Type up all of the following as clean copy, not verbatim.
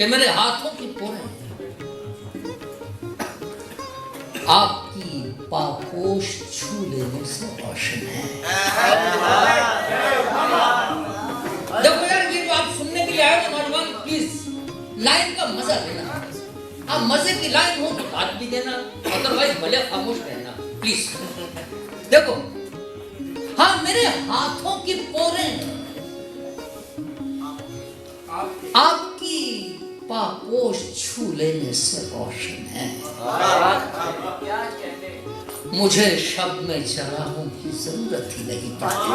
कि मेरे हाथों की पोरें आपकी पापोश छू लेने से रोशन है। देखो यार, ये जो आप सुनने के लिए आए हो नौजवान, प्लीज लाइन का मजा लेना। आप मजे की लाइन हो तो बात भी देना, अदरवाइज भले खामोश रहना प्लीज। देखो, हाँ, मेरे हाथों की पोरें आपकी पापोश छू लेने से रोशन है। मुझे शब में चराहों की जरूरत ही नहीं पड़ती।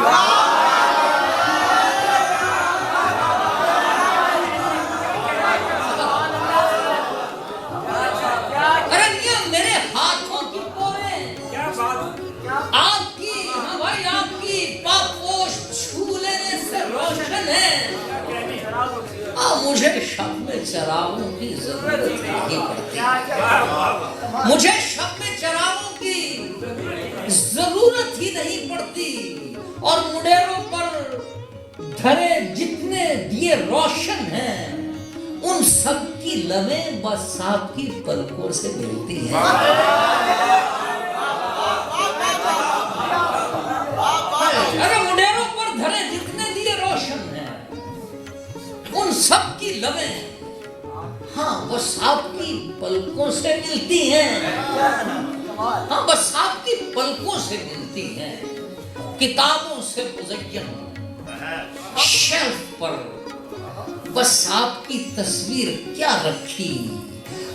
अरे मेरे हाथों की पोरें आपकी, हाँ भाई, आपकी पापोश छू लेने से रोशन है। मुझे शब में चरागों की जरूरत नहीं पड़ती। मुझे शब में चरागों की जरूरत ही नहीं पड़ती। और मुंडेरों पर धरे जितने दिए रोशन हैं, उन सब की लमें बस आपकी पलकों से मिलती हैं। अरे मुंडेरों पर धरे जितने दिए रोशन हैं, उन सब की लमें, हाँ, बस आपकी पलकों से मिलती हैं। हाँ, बस आपकी पलकों से मिलती हैं। किताबों से मुज़य्यन शेल्फ पर बस आपकी तस्वीर क्या रखी।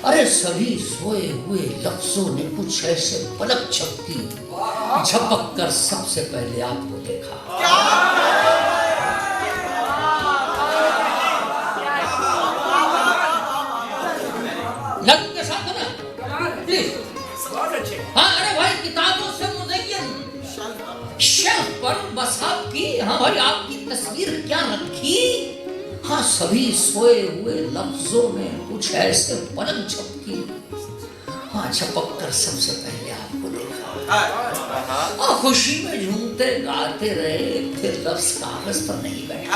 अरे सभी सोए हुए लफ्जों ने कुछ ऐसे पलक झपकी, झपक कर सबसे पहले आपको देखा। लगन के साथ है ना, प्लीज। हाँ, अरे भाई, किताबों से मुज़य्यन शेल्फ पर बस आपकी, हाँ भाई, आपकी तस्वीर क्या रखी। हाँ, सभी सोए हुए लफ्जों ने कुछ ऐसे पलक झपकी, हाँ, झपक कर सबसे पहले आपको देखा। और खुशी में झूमते गाते रहे, फिर लफ्ज कागज पर नहीं बैठे।